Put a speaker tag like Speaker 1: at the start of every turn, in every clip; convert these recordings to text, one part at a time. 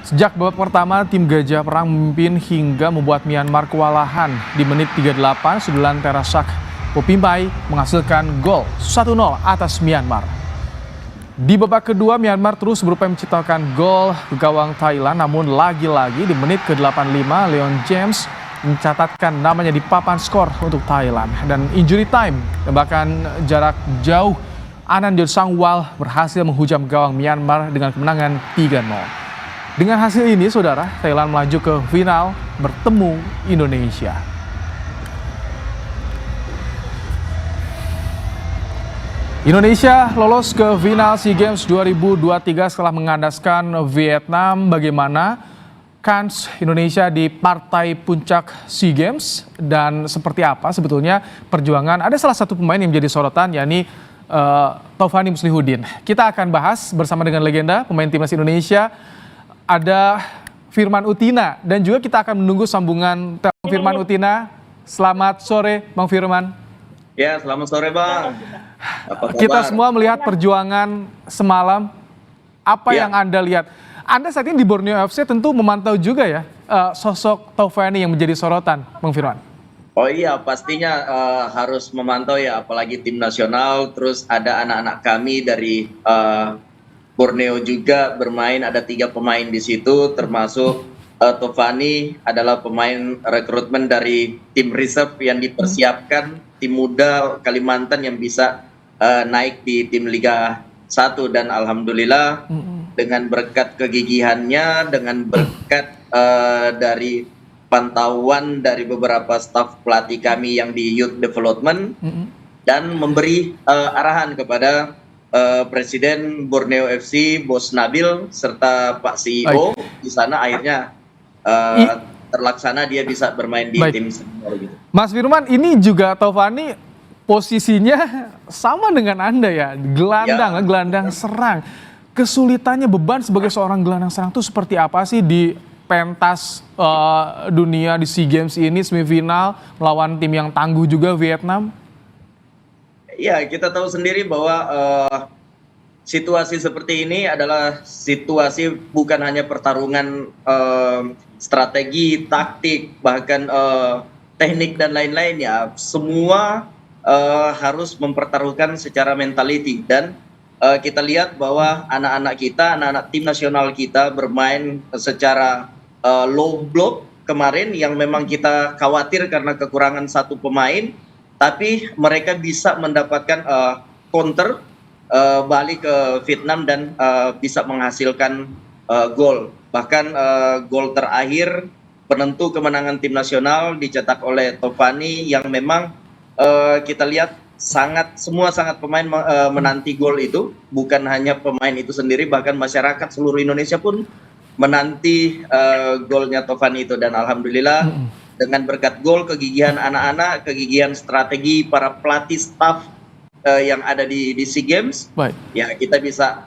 Speaker 1: Sejak babak pertama, tim Gajah Perang memimpin hingga membuat Myanmar kewalahan. Di menit 38, sundulan Terasak Popimpai menghasilkan gol 1-0 atas Myanmar. Di babak kedua, Myanmar terus berupaya menciptakan gol ke gawang Thailand, namun lagi-lagi di menit ke-85, Leon James mencatatkan namanya di papan skor untuk Thailand. Dan injury time, tembakan jarak jauh, Anand Sangwal berhasil menghujam gawang Myanmar dengan kemenangan 3-0. Dengan hasil ini, saudara, Thailand melaju ke final bertemu Indonesia. Indonesia lolos ke final SEA Games 2023 setelah mengandaskan Vietnam. Bagaimana kans Indonesia di partai puncak SEA Games dan seperti apa sebetulnya perjuangan? Ada salah satu pemain yang menjadi sorotan, yakni Taufiani Muslihuddin. Kita akan bahas bersama dengan legenda pemain timnas Indonesia. Ada Firman Utina dan juga kita akan menunggu sambungan telepon Firman Utina. Selamat sore, Bang Firman.
Speaker 2: Ya, selamat sore, Bang. Apa kabar?
Speaker 1: Kita semua melihat perjuangan semalam. Apa yang Anda lihat? Anda saat ini di Borneo FC tentu memantau juga ya sosok Taufiani yang menjadi sorotan, Bang Firman.
Speaker 2: Oh iya, pastinya harus memantau ya, apalagi tim nasional. Terus ada anak-anak kami dari Borneo juga bermain, ada 3 pemain di situ, termasuk Taufiani adalah pemain rekrutmen dari tim reserve yang dipersiapkan, tim muda Kalimantan yang bisa naik di tim Liga 1. Dan alhamdulillah dengan berkat kegigihannya, dengan berkat dari pantauan dari beberapa staf pelatih kami yang di youth development dan memberi arahan kepada Presiden Borneo FC, Bos Nabil, serta Pak CEO di sana, akhirnya terlaksana dia bisa bermain di tim senior gitu.
Speaker 1: Mas Firman, ini juga Taufiani posisinya sama dengan Anda ya, gelandang serang. Kesulitannya, beban sebagai seorang gelandang serang itu seperti apa sih di pentas dunia di SEA Games ini, semifinal melawan tim yang tangguh juga, Vietnam?
Speaker 2: Ya, kita tahu sendiri bahwa situasi seperti ini adalah situasi bukan hanya pertarungan strategi, taktik, bahkan teknik dan lain-lain ya. Semua harus mempertaruhkan secara mentality. Dan kita lihat bahwa anak-anak kita, anak-anak tim nasional kita bermain secara low block kemarin, yang memang kita khawatir karena kekurangan satu pemain. Tapi mereka bisa mendapatkan counter balik ke Vietnam dan bisa menghasilkan gol. Bahkan gol terakhir penentu kemenangan tim nasional dicetak oleh Taufiani, yang memang kita lihat semua pemain menanti gol itu. Bukan hanya pemain itu sendiri, bahkan masyarakat seluruh Indonesia pun menanti golnya Taufiani itu. Dan alhamdulillah dengan berkat gol, kegigihan anak-anak, kegigihan strategi para pelatih staff yang ada di SEA Games, ya kita bisa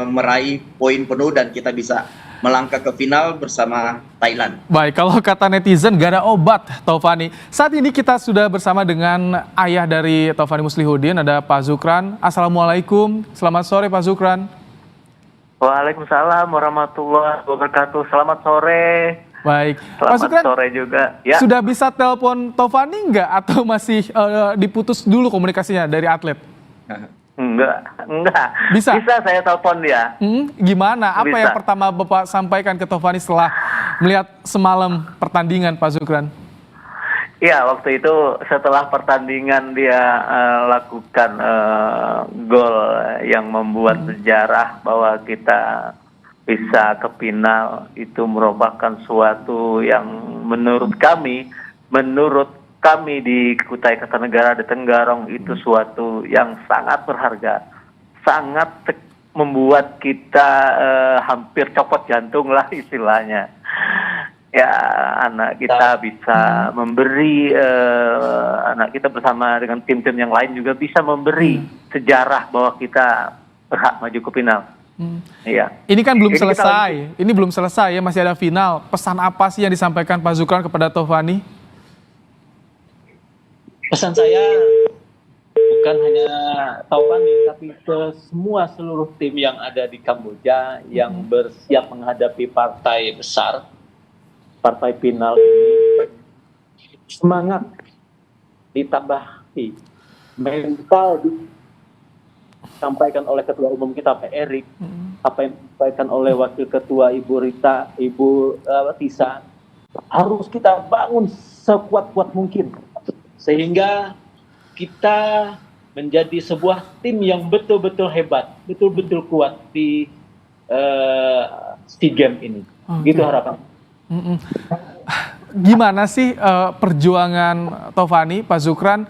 Speaker 2: meraih poin penuh dan kita bisa melangkah ke final bersama Thailand.
Speaker 1: Baik, kalau kata netizen gak ada obat Taufiani. Saat ini kita sudah bersama dengan ayah dari Taufiani Muslihuddin, ada Pak Zukran. Assalamualaikum, selamat sore Pak Zukran.
Speaker 3: Waalaikumsalam warahmatullahi wabarakatuh. Selamat sore.
Speaker 1: Baik,
Speaker 3: Selamat
Speaker 1: Pak Zukran,
Speaker 3: sore juga. Ya.
Speaker 1: sudah bisa telepon Taufiani nggak atau masih diputus dulu komunikasinya dari atlet?
Speaker 3: Enggak.
Speaker 1: Bisa
Speaker 3: saya telepon dia.
Speaker 1: Gimana? Apa
Speaker 3: Bisa.
Speaker 1: yang pertama Bapak sampaikan ke Taufiani setelah melihat semalam pertandingan, Pak Zukran?
Speaker 3: Iya, waktu itu setelah pertandingan dia lakukan gol yang membuat sejarah bahwa kita bisa ke final, itu merupakan suatu yang menurut kami di Kutai Kartanegara di Tenggarong itu suatu yang sangat berharga, sangat membuat kita hampir copot jantung lah istilahnya. Ya, anak kita bisa memberi, anak kita bersama dengan tim-tim yang lain juga bisa memberi sejarah bahwa kita berhak maju ke final. Iya.
Speaker 1: Ini kan belum selesai. Ini belum selesai ya, masih ada final. Pesan apa sih yang disampaikan Pak Zukran kepada Taufiani?
Speaker 4: Pesan saya
Speaker 3: bukan hanya Taufani, tapi ke semua seluruh tim yang ada di Kamboja yang bersiap menghadapi partai besar, partai final ini. Semangat ditambahi mental disampaikan oleh Ketua Umum kita Pak Erik, apa yang disampaikan oleh Wakil Ketua Ibu Rita, Ibu Tisa, harus kita bangun sekuat-kuat mungkin sehingga kita menjadi sebuah tim yang betul-betul hebat, betul-betul kuat di SEA Games ini. Gitu harapan.
Speaker 1: Gimana sih perjuangan Taufani, Pak Zukran,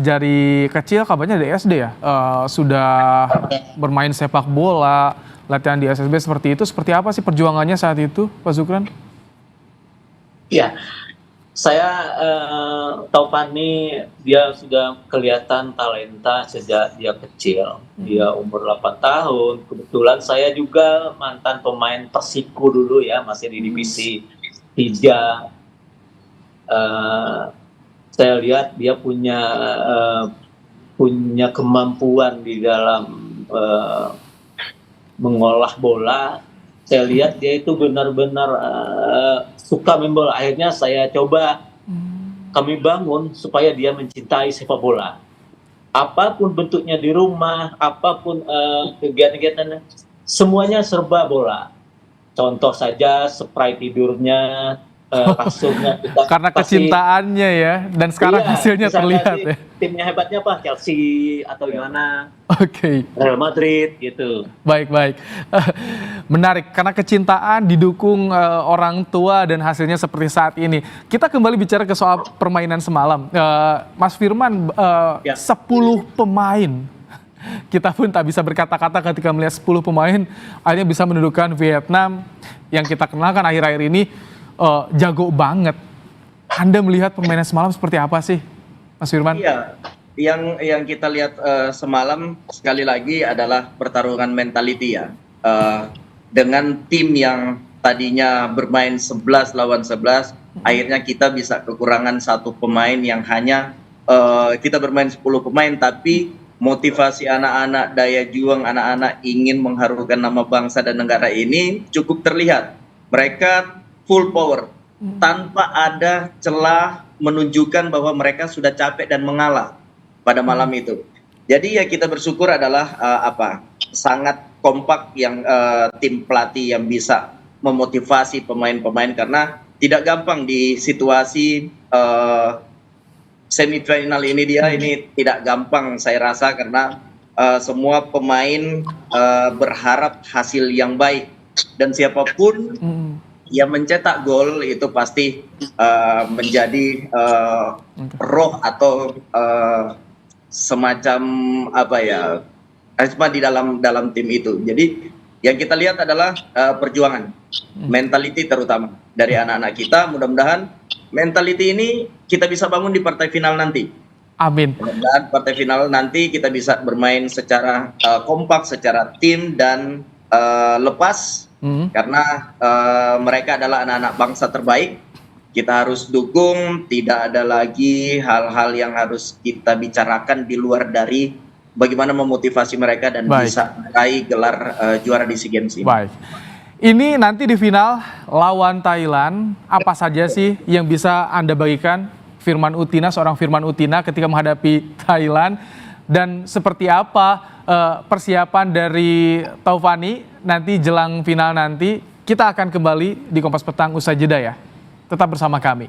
Speaker 1: dari kecil kabarnya dari SD ya, sudah bermain sepak bola, latihan di SSB seperti itu, seperti apa sih perjuangannya saat itu, Pak Zukran?
Speaker 3: Ya, saya Taufani dia sudah kelihatan talenta sejak dia kecil. Dia umur 8 tahun. Kebetulan saya juga mantan pemain Persiku dulu ya, masih di divisi 3. Saya lihat dia punya kemampuan di dalam mengolah bola. Saya lihat dia itu benar-benar suka main bola. Akhirnya saya coba kami bangun supaya dia mencintai sepak bola. Apapun bentuknya di rumah, apapun kegiatan-kegiatan, semuanya serba bola. Contoh saja spray tidurnya, kasurnya kita
Speaker 1: Karena kecintaannya ya, dan sekarang hasilnya terlihat ya.
Speaker 3: Timnya hebatnya apa? Chelsea atau gimana?
Speaker 1: Oke.
Speaker 3: Real Madrid gitu.
Speaker 1: Baik. Menarik, karena kecintaan didukung orang tua dan hasilnya seperti saat ini. Kita kembali bicara ke soal permainan semalam. Mas Firman, 10 pemain. Kita pun tak bisa berkata-kata ketika melihat 10 pemain akhirnya bisa mendudukan Vietnam yang kita kenalkan akhir-akhir ini jago banget. Anda melihat permainan semalam seperti apa sih, Mas Firman?
Speaker 2: Iya, yang kita lihat semalam sekali lagi adalah pertarungan mentality ya. Dengan tim yang tadinya bermain 11 lawan 11, akhirnya kita bisa kekurangan 1 pemain yang hanya kita bermain 10 pemain, tapi motivasi anak-anak, daya juang anak-anak ingin mengharumkan nama bangsa dan negara ini cukup terlihat. Mereka full power, tanpa ada celah menunjukkan bahwa mereka sudah capek dan mengalah pada malam itu. Jadi ya kita bersyukur adalah sangat kompak yang tim pelatih yang bisa memotivasi pemain-pemain, karena tidak gampang di situasi semifinal ini ini tidak gampang saya rasa, karena semua pemain berharap hasil yang baik, dan siapapun yang mencetak gol itu pasti menjadi roh atau semacam karisma di dalam tim itu. Jadi yang kita lihat adalah perjuangan, mentality terutama dari anak-anak kita. Mudah-mudahan mentality ini kita bisa bangun di partai final nanti.
Speaker 1: Amin.
Speaker 2: Mudah-mudahan partai final nanti kita bisa bermain secara kompak, secara tim dan lepas. Karena mereka adalah anak-anak bangsa terbaik. Kita harus dukung, tidak ada lagi hal-hal yang harus kita bicarakan di luar dari bagaimana memotivasi mereka dan bisa meraih gelar juara di SEA Games ini. Baik.
Speaker 1: Ini nanti di final lawan Thailand, apa saja sih yang bisa Anda bagikan, Firman Utina, seorang Firman Utina ketika menghadapi Thailand, dan seperti apa persiapan dari Taufani nanti jelang final nanti? Kita akan kembali di Kompas Petang usai jeda ya. Tetap bersama kami.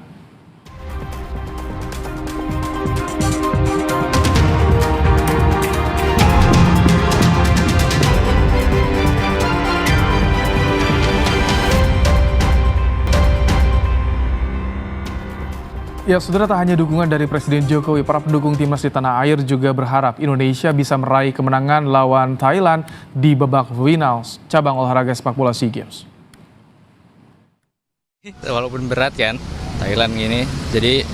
Speaker 1: Ya, saudara, tak hanya dukungan dari Presiden Jokowi, para pendukung timnas di tanah air juga berharap Indonesia bisa meraih kemenangan lawan Thailand di babak final cabang olahraga sepak bola SEA Games.
Speaker 4: Walaupun berat kan Thailand gini, jadi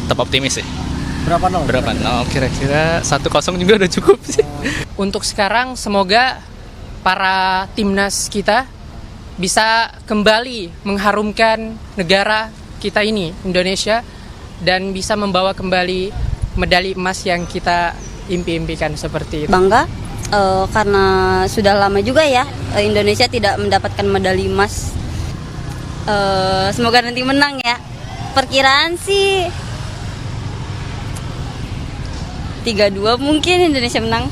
Speaker 4: tetap optimis sih.
Speaker 5: Berapa nol?
Speaker 4: Kira-kira 1-0 juga udah cukup sih.
Speaker 5: Untuk sekarang semoga para timnas kita bisa kembali mengharumkan negara kita ini, Indonesia, dan bisa membawa kembali medali emas yang kita impi-impikan seperti itu.
Speaker 6: Bangga karena sudah lama juga ya Indonesia tidak mendapatkan medali emas. Semoga nanti menang ya. Perkiraan sih 3-2 mungkin Indonesia menang.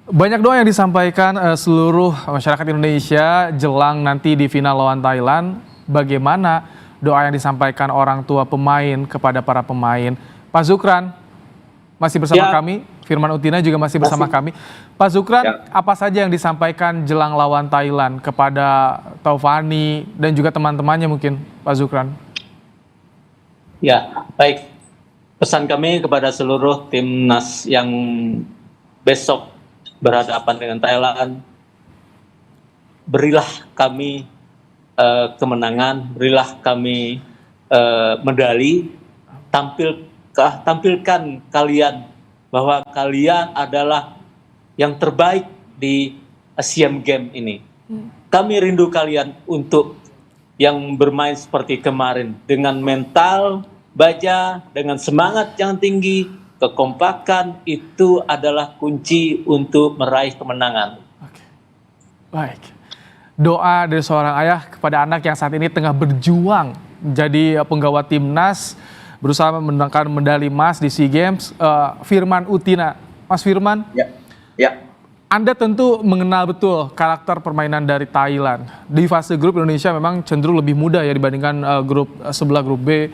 Speaker 1: Banyak doa yang disampaikan seluruh masyarakat Indonesia jelang nanti di final lawan Thailand. Bagaimana doa yang disampaikan orang tua pemain kepada para pemain? Pak Zukran masih bersama kami, Firman Utina juga masih bersama kami. Pak Zukran, apa saja yang disampaikan jelang lawan Thailand kepada Taufani dan juga teman-temannya mungkin, Pak Zukran?
Speaker 7: Ya, baik. Pesan kami kepada seluruh timnas yang besok berhadapan dengan Thailand, berilah kami kemenangan, berilah kami medali, tampilkan kalian bahwa kalian adalah yang terbaik di Asian Games ini. Kami rindu kalian untuk yang bermain seperti kemarin dengan mental baja, dengan semangat yang tinggi, kekompakan itu adalah kunci untuk meraih kemenangan.
Speaker 1: Oke. Baik. Doa dari seorang ayah kepada anak yang saat ini tengah berjuang menjadi penggawa timnas, berusaha memenangkan medali emas di SEA Games. Firman Utina, Mas Firman,
Speaker 2: Ya.
Speaker 1: Anda tentu mengenal betul karakter permainan dari Thailand. Di fase grup Indonesia memang cenderung lebih mudah ya dibandingkan grup sebelah grup B.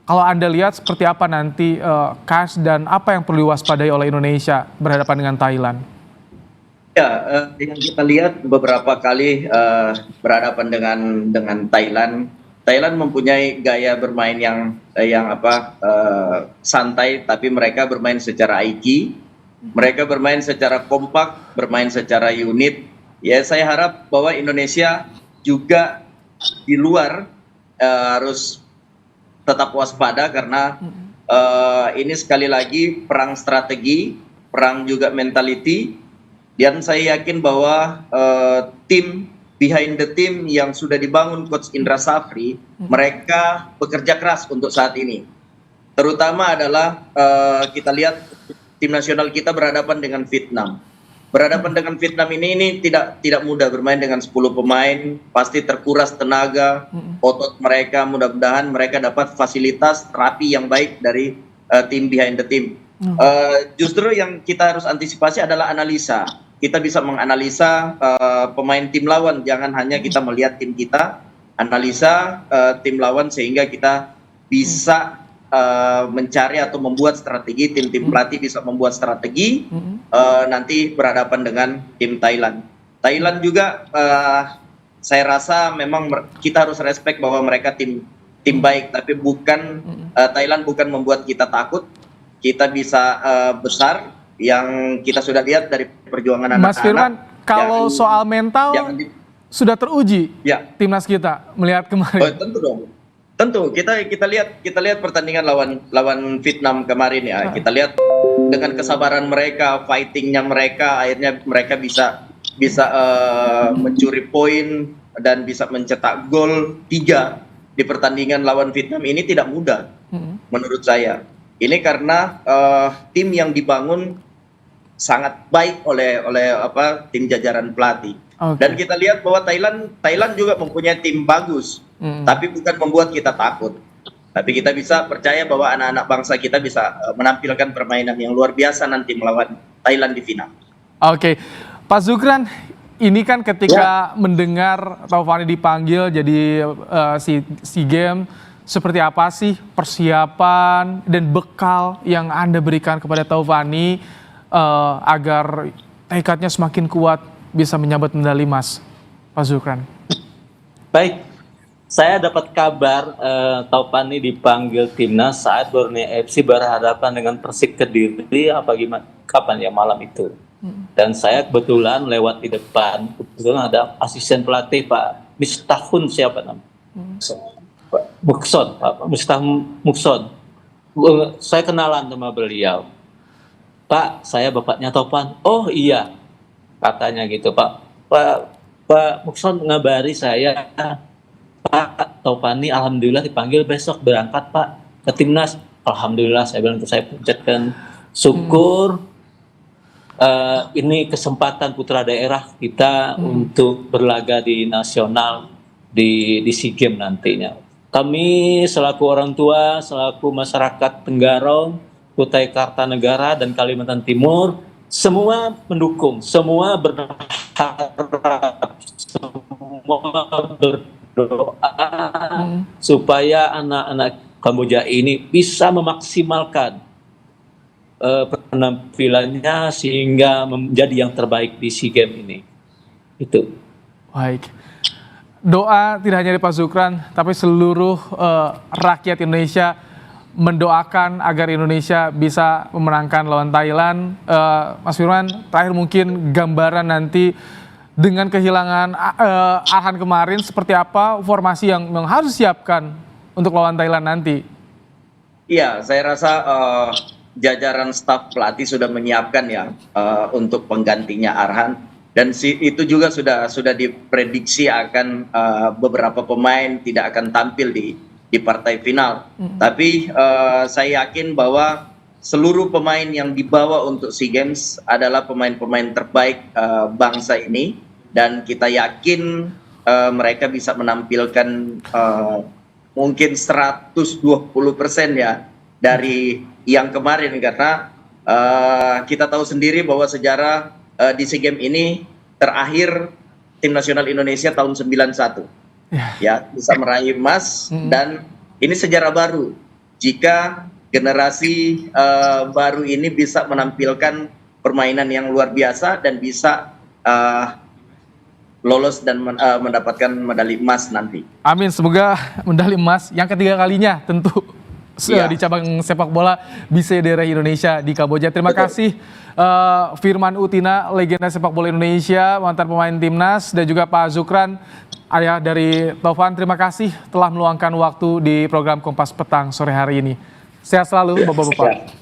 Speaker 1: Kalau Anda lihat seperti apa nanti KAS dan apa yang perlu diwaspadai oleh Indonesia berhadapan dengan Thailand?
Speaker 2: Ya, yang kita lihat beberapa kali berhadapan dengan Thailand. Thailand mempunyai gaya bermain yang santai, tapi mereka bermain secara IQ, mereka bermain secara kompak, bermain secara unit. Ya, saya harap bahwa Indonesia juga di luar harus tetap waspada karena ini sekali lagi perang strategi, perang juga mentality, dan saya yakin bahwa tim behind the team yang sudah dibangun Coach Indra Safri, mereka bekerja keras untuk saat ini. Terutama adalah kita lihat tim nasional kita berhadapan dengan Vietnam. Berhadapan dengan Vietnam ini tidak mudah bermain dengan 10 pemain, pasti terkuras tenaga, otot mereka, mudah-mudahan mereka dapat fasilitas terapi yang baik dari tim behind the team. Justru yang kita harus antisipasi adalah analisa. Kita bisa menganalisa pemain tim lawan, jangan hanya kita melihat tim kita, analisa tim lawan sehingga kita bisa mencari atau membuat strategi, tim-tim pelatih bisa membuat strategi nanti berhadapan dengan tim Thailand. Thailand juga saya rasa memang kita harus respect bahwa mereka tim baik, tapi bukan Thailand bukan membuat kita takut. Kita bisa besar yang kita sudah lihat dari perjuangan anak-anak.
Speaker 1: Mas Firman, kalau soal mental sudah teruji timnas kita melihat kemarin.
Speaker 2: Oh, tentu dong. Tentu kita lihat pertandingan lawan Vietnam kemarin ya. Kita lihat dengan kesabaran mereka, fightingnya mereka, akhirnya mereka bisa mencuri poin dan bisa mencetak gol 3 di pertandingan lawan Vietnam. Ini tidak mudah menurut saya. Ini karena tim yang dibangun sangat baik oleh tim jajaran pelatih. Dan kita lihat bahwa Thailand juga mempunyai tim bagus. Tapi bukan membuat kita takut. Tapi kita bisa percaya bahwa anak-anak bangsa kita bisa menampilkan permainan yang luar biasa nanti melawan Thailand di final.
Speaker 1: Oke, Pak Zukran, ini kan ketika mendengar Taufani dipanggil jadi SEA Games, seperti apa sih persiapan dan bekal yang Anda berikan kepada Taufani agar tekadnya semakin kuat bisa menyabet medali emas, Pak Zukran?
Speaker 7: Baik. Saya dapat kabar Taufani dipanggil timnas saat Borneo FC berhadapan dengan Persik Kediri kapan ya malam itu. Dan saya kebetulan lewat di depan, kebetulan ada asisten pelatih Pak Mistahun siapa namanya? Mukson, Pak Mukson. Saya kenalan sama beliau. Pak, saya bapaknya Taufan. Oh iya, katanya gitu Pak. Pak Mukson ngabari saya, Pak Taufani alhamdulillah dipanggil besok berangkat Pak ke timnas. Alhamdulillah, saya bilang itu saya puncatkan syukur. Ini kesempatan putra daerah kita untuk berlaga di nasional di SEA Games nantinya. Kami selaku orang tua, selaku masyarakat Tenggarong, Kutai Kartanegara dan Kalimantan Timur, semua mendukung, semua berharap, semua berdoa supaya anak-anak Kamboja ini bisa memaksimalkan penampilannya sehingga menjadi yang terbaik di SEA Games ini. Itu.
Speaker 1: Baik. Doa tidak hanya dari Pak Zukran, tapi seluruh rakyat Indonesia mendoakan agar Indonesia bisa memenangkan lawan Thailand. Mas Firman, terakhir mungkin gambaran nanti dengan kehilangan Arhan kemarin, seperti apa formasi yang harus disiapkan untuk lawan Thailand nanti? Iya,
Speaker 2: saya rasa jajaran staf pelatih sudah menyiapkan ya untuk penggantinya Arhan, dan itu juga sudah diprediksi akan beberapa pemain tidak akan tampil di partai final. Tapi saya yakin bahwa seluruh pemain yang dibawa untuk SEA Games adalah pemain-pemain terbaik bangsa ini, dan kita yakin mereka bisa menampilkan mungkin 120% ya dari yang kemarin, karena kita tahu sendiri bahwa sejarah di SEA Games ini terakhir tim nasional Indonesia tahun 91 ya bisa meraih emas, dan ini sejarah baru jika generasi baru ini bisa menampilkan permainan yang luar biasa dan bisa lolos dan mendapatkan medali emas nanti.
Speaker 1: Amin, semoga medali emas yang ketiga kalinya tentu di cabang sepak bola bisa daerah Indonesia di Kamboja. Terima kasih Firman Utina, legenda sepak bola Indonesia, mantan pemain timnas, dan juga Pak Zukran, ayah dari Taufan. Terima kasih telah meluangkan waktu di program Kompas Petang sore hari ini. Sehat selalu Bapak-bapak.